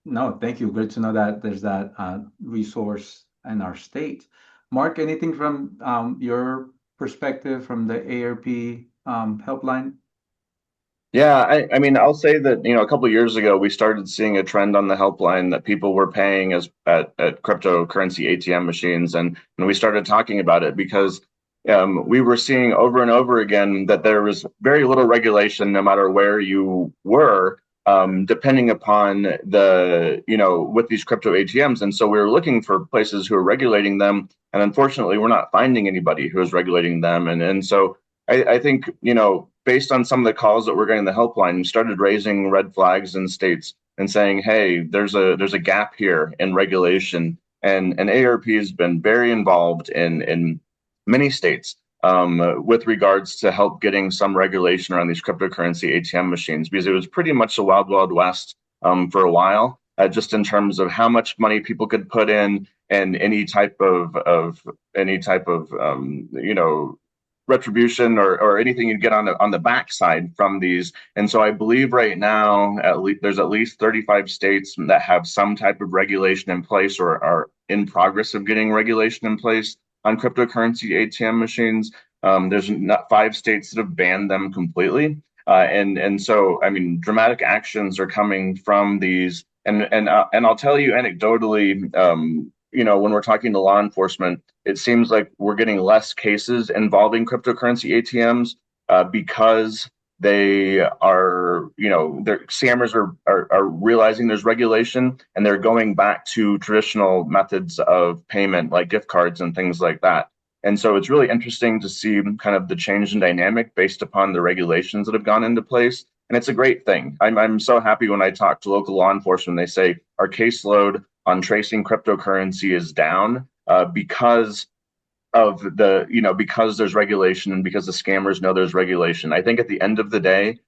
No, thank you. Good to know that there's that resource in our state. Mark, anything from your perspective from the AARP helpline? Yeah, I mean, I'll say that, a couple of years ago, we started seeing a trend on the helpline that people were paying as at cryptocurrency ATM machines, and we started talking about it because we were seeing over and over again that there was very little regulation, no matter where you were, depending upon with these crypto ATMs. And so we were looking for places who are regulating them, and unfortunately, we're not finding anybody who is regulating them. And so I think, based on some of the calls that we're getting the helpline, we started raising red flags in states and saying, hey, there's a gap here in regulation. And AARP has been very involved in many states with regards to help getting some regulation around these cryptocurrency ATM machines, because it was pretty much the wild, wild west for a while, just in terms of how much money people could put in and any type of retribution or anything you get on the backside from these. And so I believe right now there's at least 35 states that have some type of regulation in place or are in progress of getting regulation in place on cryptocurrency ATM machines. There's not 5 states that have banned them completely. And so, I mean, dramatic actions are coming from these. And I'll tell you anecdotally, when we're talking to law enforcement, it seems like we're getting less cases involving cryptocurrency ATMs because they are, their scammers are realizing there's regulation and they're going back to traditional methods of payment like gift cards and things like that. And so it's really interesting to see kind of the change in dynamic based upon the regulations that have gone into place. And it's a great thing. I'm so happy when I talk to local law enforcement, they say our caseload on tracing cryptocurrency is down because of because there's regulation and because the scammers know there's regulation. I think at the end of the day,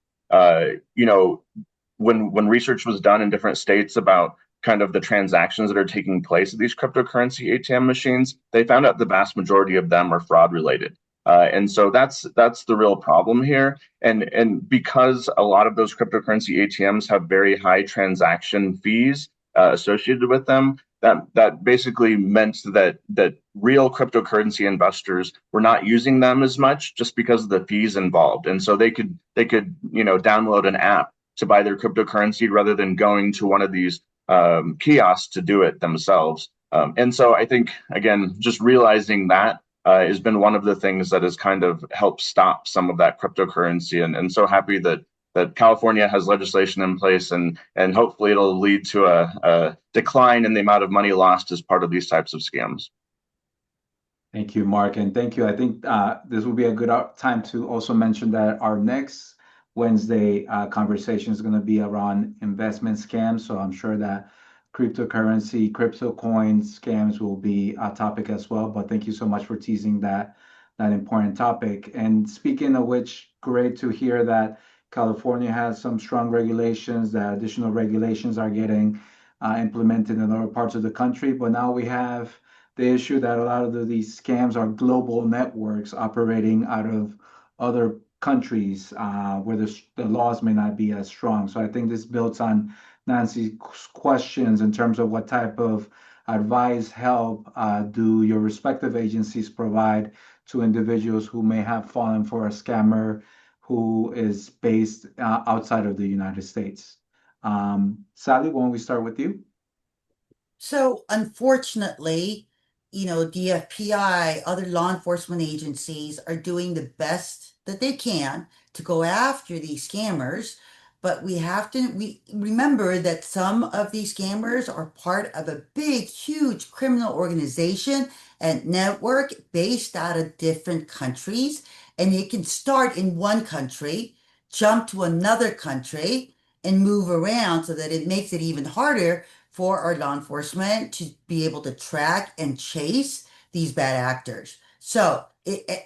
when research was done in different states about kind of the transactions that are taking place at these cryptocurrency ATM machines, they found out the vast majority of them are fraud related. And so that's the real problem here. And because a lot of those cryptocurrency ATMs have very high transaction fees associated with them, that basically meant that real cryptocurrency investors were not using them as much just because of the fees involved. And so they could download an app to buy their cryptocurrency rather than going to one of these kiosks to do it themselves. And so I think, again, just realizing that has been one of the things that has kind of helped stop some of that cryptocurrency. And so happy that California has legislation in place, and hopefully it'll lead to a decline in the amount of money lost as part of these types of scams. Thank you, Mark, and thank you. I think this will be a good time to also mention that our next Wednesday conversation is going to be around investment scams. So I'm sure that cryptocurrency, crypto coins scams will be a topic as well. But thank you so much for teasing that important topic. And speaking of which, great to hear that California has some strong regulations, that additional regulations are getting implemented in other parts of the country. But now we have the issue that a lot of these scams are global networks operating out of other countries where the laws may not be as strong. So I think this builds on Nancy's questions in terms of what type of advice, help do your respective agencies provide to individuals who may have fallen for a scammer who is based outside of the United States. Sally, why don't we start with you? So unfortunately, DFPI, other law enforcement agencies are doing the best that they can to go after these scammers. But we remember that some of these scammers are part of a big, huge criminal organization and network based out of different countries. And they can start in one country, jump to another country, and move around so that it makes it even harder for our law enforcement to be able to track and chase these bad actors. So,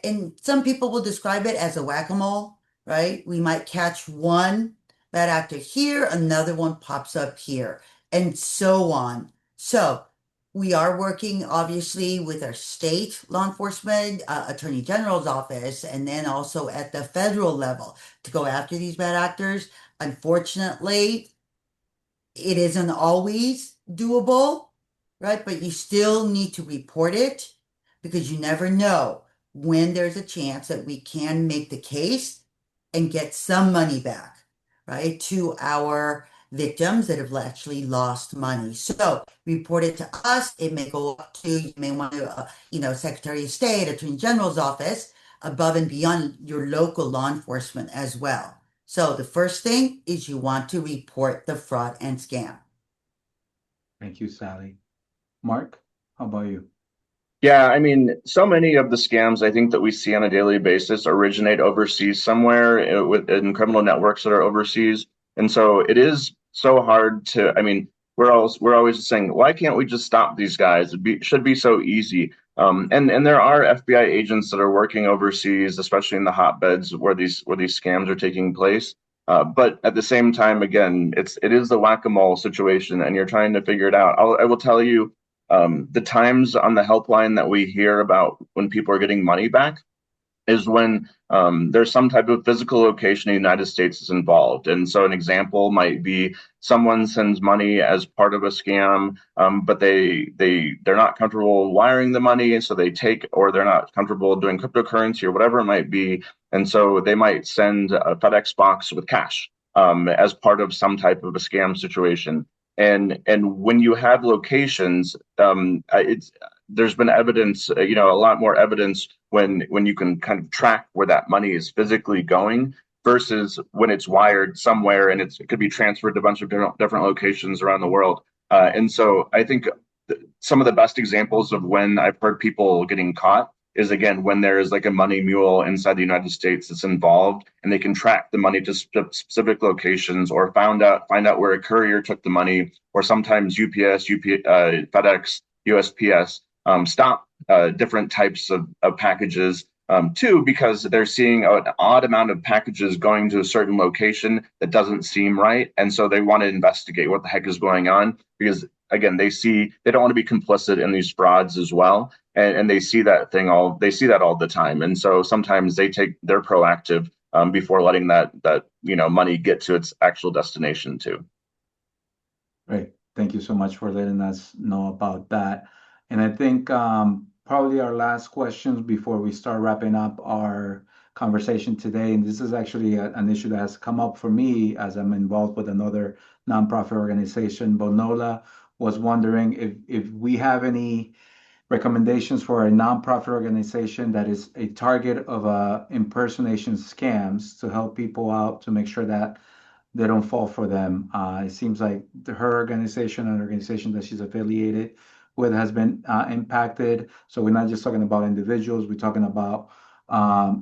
and some people will describe it as a whack-a-mole, right? We might catch one bad actor here, another one pops up here, and so on. So, we are working obviously with our state law enforcement, attorney general's office, and then also at the federal level to go after these bad actors. Unfortunately, it isn't always doable, right? But you still need to report it because you never know when there's a chance that we can make the case and get some money back, right, to our victims that have actually lost money. So report it to us. It may go up to, you may want to, Secretary of State, Attorney General's office, above and beyond your local law enforcement as well. So the first thing is you want to report the fraud and scam. Thank you, Sally. Mark, how about you? Yeah, I mean, so many of the scams I think that we see on a daily basis originate overseas somewhere in criminal networks that are overseas. And so it is so hard to, I mean, we're always saying, why can't we just stop these guys? Should be so easy. And there are FBI agents that are working overseas, especially in the hotbeds where these scams are taking place. But at the same time, again, it is the whack-a-mole situation, and you're trying to figure it out. I will tell you, the times on the helpline that we hear about when people are getting money back is when there's some type of physical location in the United States is involved. And so an example might be someone sends money as part of a scam, but they're not comfortable wiring the money, and so or they're not comfortable doing cryptocurrency or whatever it might be, and so they might send a FedEx box with cash as part of some type of a scam situation. And when you have locations, there's been evidence, a lot more evidence when you can kind of track where that money is physically going versus when it's wired somewhere and it could be transferred to a bunch of different locations around the world. And so I think some of the best examples of when I've heard people getting caught is, again, when there is like a money mule inside the United States that's involved and they can track the money to specific locations, or find out where a courier took the money, or sometimes UPS, FedEx, USPS stop different types of packages Two, because they're seeing an odd amount of packages going to a certain location that doesn't seem right. And so they want to investigate what the heck is going on because, again, they don't want to be complicit in these frauds as well. And they see they see that all the time. And so sometimes they're proactive before letting that money get to its actual destination too. Great. Thank you so much for letting us know about that. And I think probably our last questions before we start wrapping up our conversation today, and this is actually an issue that has come up for me as I'm involved with another nonprofit organization. Bonola was wondering if we have any recommendations for a nonprofit organization that is a target of impersonation scams to help people out to make sure that they don't fall for them. It seems like her organization and organization that she's affiliated with has been impacted. So we're not just talking about individuals, we're talking about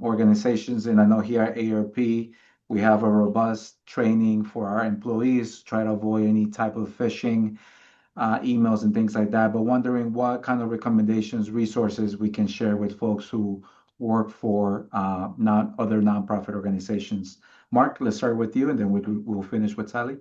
organizations. And I know here at AARP, we have a robust training for our employees to try to avoid any type of phishing emails and things like that. But wondering what kind of recommendations, resources we can share with folks who work for not other nonprofit organizations. Mark, let's start with you, and then we'll finish with Sally.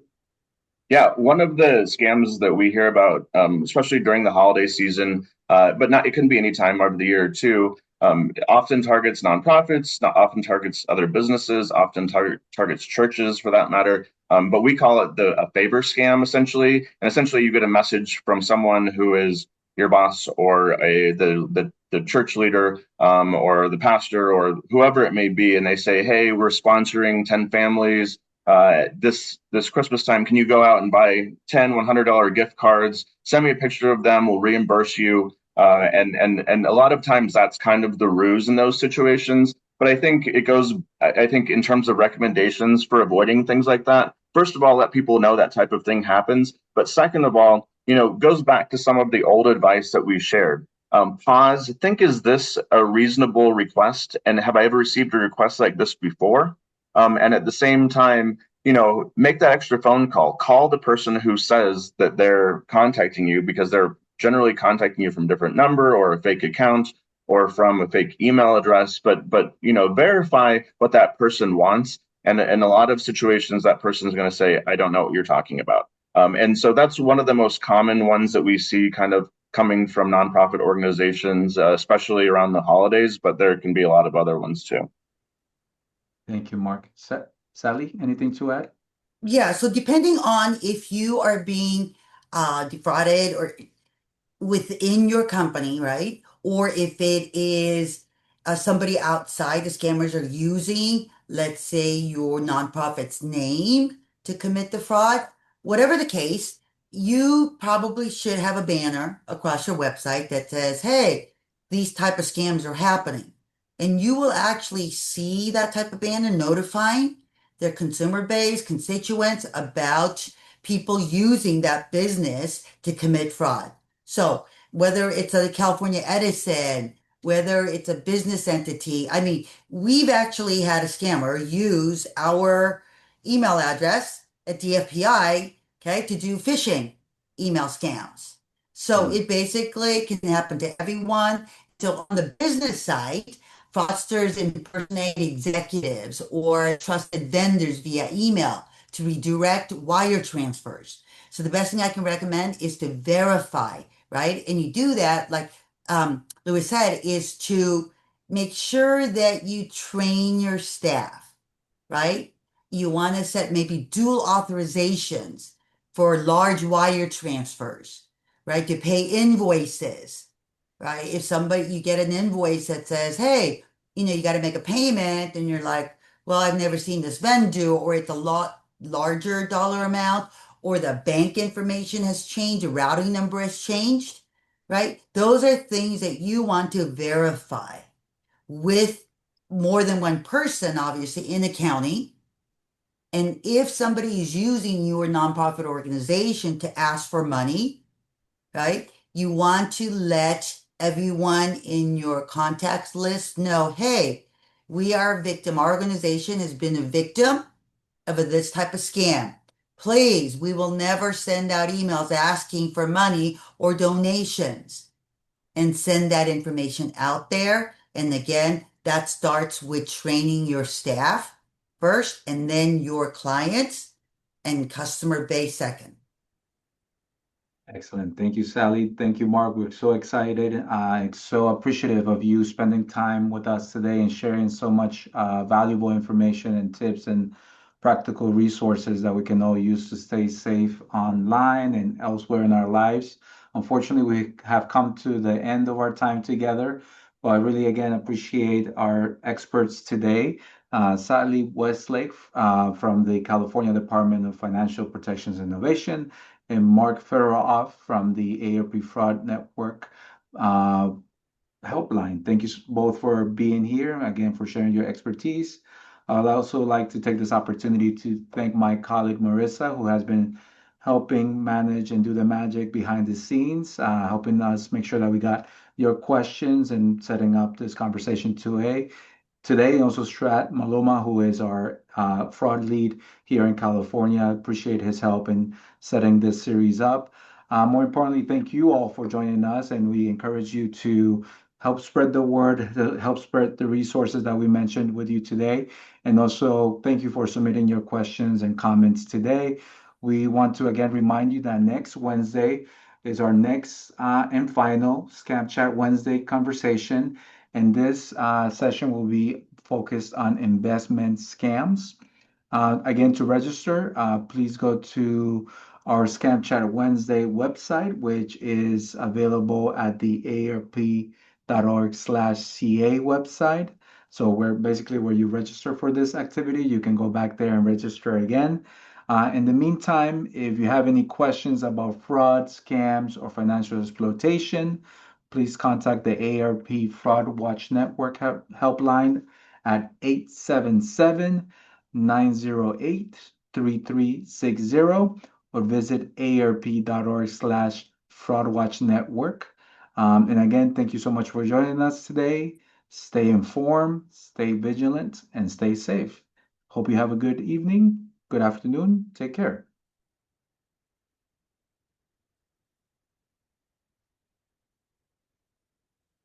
Yeah, one of the scams that we hear about, especially during the holiday season, but not it can be any time of the year too. Often targets nonprofits, not often targets other businesses, often targets churches for that matter. But we call it a favor scam essentially. And essentially, you get a message from someone who is your boss or the church leader or the pastor or whoever it may be, and they say, "Hey, we're sponsoring 10 families this Christmas time. Can you go out and buy 10 $100 gift cards? Send me a picture of them. We'll reimburse you." And a lot of times that's kind of the ruse in those situations. But I think I think in terms of recommendations for avoiding things like that, first of all, let people know that type of thing happens. But second of all, goes back to some of the old advice that we shared. Pause, think, is this a reasonable request? And have I ever received a request like this before? And at the same time, make that extra phone call. Call the person who says that they're contacting you because they're generally contacting you from a different number or a fake account or from a fake email address. But verify what that person wants. And in a lot of situations, that person is going to say, "I don't know what you're talking about." And so that's one of the most common ones that we see kind of coming from nonprofit organizations, especially around the holidays, but there can be a lot of other ones too. Thank you, Mark. Sally, anything to add? Yeah, so depending on if you are being defrauded or within your company, right? Or if it is somebody outside, the scammers are using, let's say, your nonprofit's name to commit the fraud. Whatever the case, you probably should have a banner across your website that says, "Hey, these type of scams are happening." And you will actually see that type of banner notifying their consumer base, constituents about people using that business to commit fraud. So whether it's a California Edison, whether it's a business entity, I mean, we've actually had a scammer use our email address at DFPI, okay, to do phishing email scams. So it basically can happen to everyone. So on the business side, fraudsters impersonate executives or trusted vendors via email to redirect wire transfers. So the best thing I can recommend is to verify, right? And you do that, like Louis said, is to make sure that you train your staff, right? You want to set maybe dual authorizations for large wire transfers, right? To pay invoices, right? If you get an invoice that says, "Hey, you got to make a payment," and you're like, "Well, I've never seen this vendor," or it's a lot larger dollar amount, or the bank information has changed, the routing number has changed, right? Those are things that you want to verify with more than one person, obviously, in accounting. And if somebody is using your nonprofit organization to ask for money, right, you want to let everyone in your contacts list know, "Hey, we are a victim. Our organization has been a victim of this type of scam. Please, we will never send out emails asking for money or donations," and send that information out there. And again, that starts with training your staff first and then your clients and customer base second. Excellent. Thank you, Sally. Thank you, Mark. We're so excited. So appreciative of you spending time with us today and sharing so much valuable information and tips and practical resources that we can all use to stay safe online and elsewhere in our lives. Unfortunately, we have come to the end of our time together, but I really, again, appreciate our experts today. Sally Westlake from the California Department of Financial Protections and Innovation, and Mark Farrow from the AARP Fraud Network uh, helpline. Thank you both for being here, again, for sharing your expertise. I'd also like to take this opportunity to thank my colleague Marissa, who has been helping manage and do the magic behind the scenes, helping us make sure that we got your questions and setting up this conversation today. And also Strat Maloma, who is our fraud lead here in California. Appreciate his help in setting this series up. More importantly, thank you all for joining us, and we encourage you to help spread the word, to help spread the resources that we mentioned with you today. And also, thank you for submitting your questions and comments today. We want to again remind you that next Wednesday is our next and final Scam Chat Wednesday conversation. And this session will be focused on investment scams. Again, to register, please go to our Scam Chat Wednesday website, which is available at the aarp.org/ca website. So where you register for this activity, you can go back there and register again. In the meantime, if you have any questions about fraud, scams, or financial exploitation, please contact the AARP Fraud Watch Network helpline at 877-908-3360 or visit aarp.org/fraudwatchnetwork. And again, thank you so much for joining us today. Stay informed, stay vigilant, and stay safe. Hope you have a good evening, good afternoon. Take care.